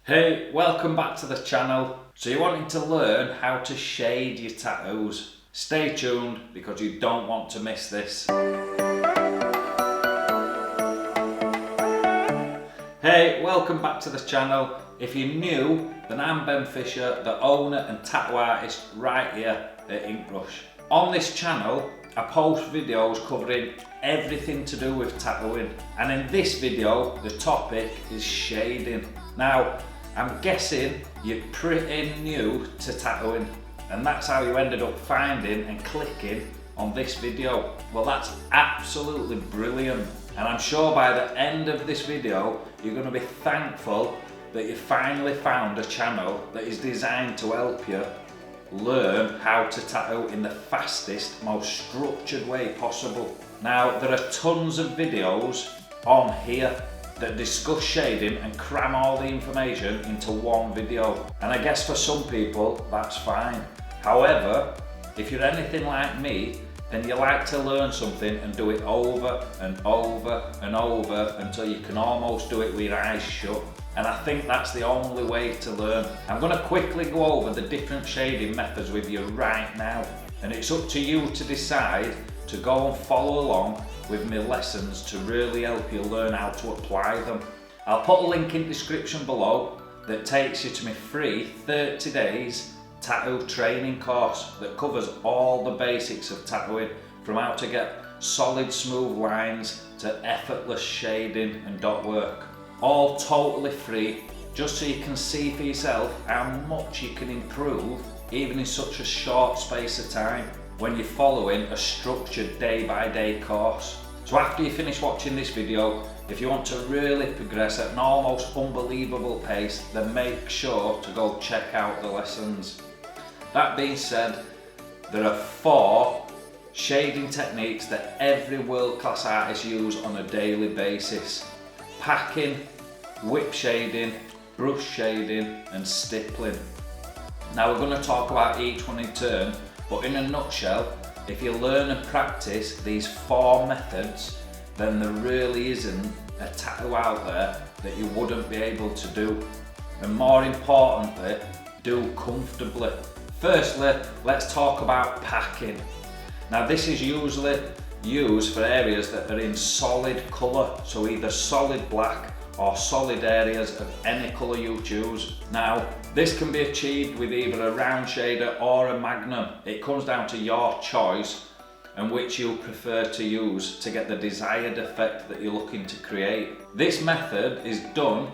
Hey, welcome back to the channel. So you're wanting to learn how to shade your tattoos. Stay tuned because you don't want to miss this. Hey, welcome back to the channel. If you're new, then I'm Ben Fisher, the owner and tattoo artist right here at Inkbrush. On this channel, I post videos covering everything to do with tattooing, and in this video the topic is shading. Now I'm guessing you're pretty new to tattooing, and that's how you ended up finding and clicking on this video. Well, that's absolutely brilliant, and I'm sure by the end of this video you're going to be thankful that you finally found a channel that is designed to help you learn how to tattoo in the fastest, most structured way possible. Now, there are tons of videos on here that discuss shading and cram all the information into one video, and I guess for some people that's fine. However, if you're anything like me, then you like to learn something and do it over and over and over until you can almost do it with your eyes shut. And I think that's the only way to learn. I'm going to quickly go over the different shading methods with you right now, and it's up to you to decide to go and follow along with my lessons to really help you learn how to apply them. I'll put a link in the description below that takes you to my free 30 days tattoo training course that covers all the basics of tattooing, from how to get solid smooth lines to effortless shading and dot work. All totally free, just so you can see for yourself how much you can improve even in such a short space of time when you're following a structured day-by-day course. So after you finish watching this video, if you want to really progress at an almost unbelievable pace, then make sure to go check out the lessons. That being said, there are 4 shading techniques that every world-class artist uses on a daily basis: packing, whip shading, brush shading and stippling. Now we're going to talk about each one in turn, but in a nutshell, if you learn and practice these 4 methods, then there really isn't a tattoo out there that you wouldn't be able to do, and more importantly, do comfortably. Firstly, let's talk about packing. Now this is usually used for areas that are in solid colour, so either solid black or solid areas of any colour you choose. Now this can be achieved with either a round shader or a magnum. It comes down to your choice and which you prefer to use to get the desired effect that you're looking to create. This method is done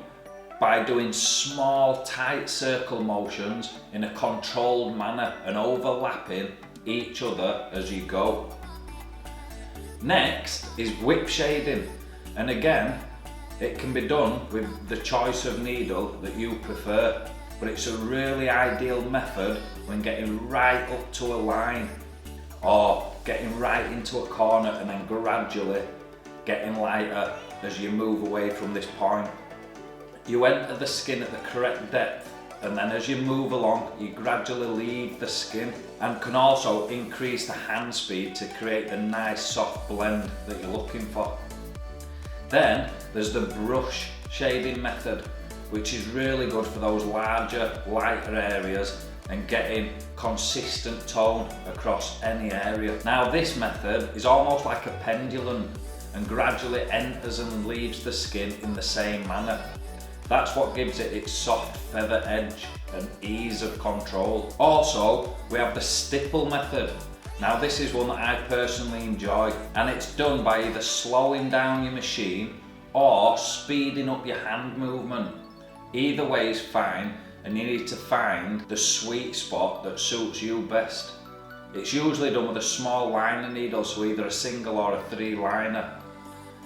by doing small tight circle motions in a controlled manner and overlapping each other as you go. Next is whip shading, and again it can be done with the choice of needle that you prefer, but it's a really ideal method when getting right up to a line or getting right into a corner and then gradually getting lighter as you move away from this point. You enter the skin at the correct depth, and then as you move along you gradually leave the skin, and can also increase the hand speed to create the nice soft blend that you're looking for. Then there's the brush shading method, which is really good for those larger, lighter areas and getting consistent tone across any area. Now this method is almost like a pendulum and gradually enters and leaves the skin in the same manner. That's what gives it its soft feather edge and ease of control. Also, we have the stipple method. Now this is one that I personally enjoy, and it's done by either slowing down your machine or speeding up your hand movement. Either way is fine, and you need to find the sweet spot that suits you best. It's usually done with a small liner needle, so either a single or a 3 liner.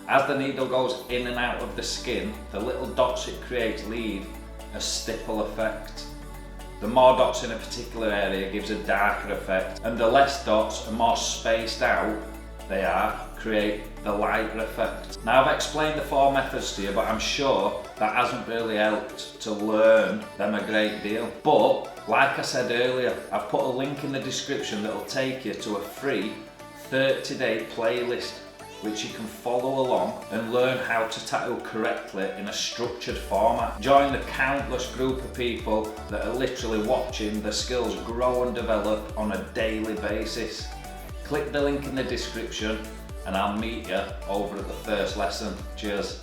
As the needle goes in and out of the skin, the little dots it creates leave a stipple effect. The more dots in a particular area gives a darker effect, and the less dots and more spaced out they are create the lighter effect. Now I've explained the 4 methods to you, but I'm sure that hasn't really helped to learn them a great deal. But like I said earlier, I've put a link in the description that will take you to a free 30-day playlist which you can follow along and learn how to tattoo correctly in a structured format. Join the countless group of people that are literally watching their skills grow and develop on a daily basis. Click the link in the description and I'll meet you over at the first lesson. Cheers.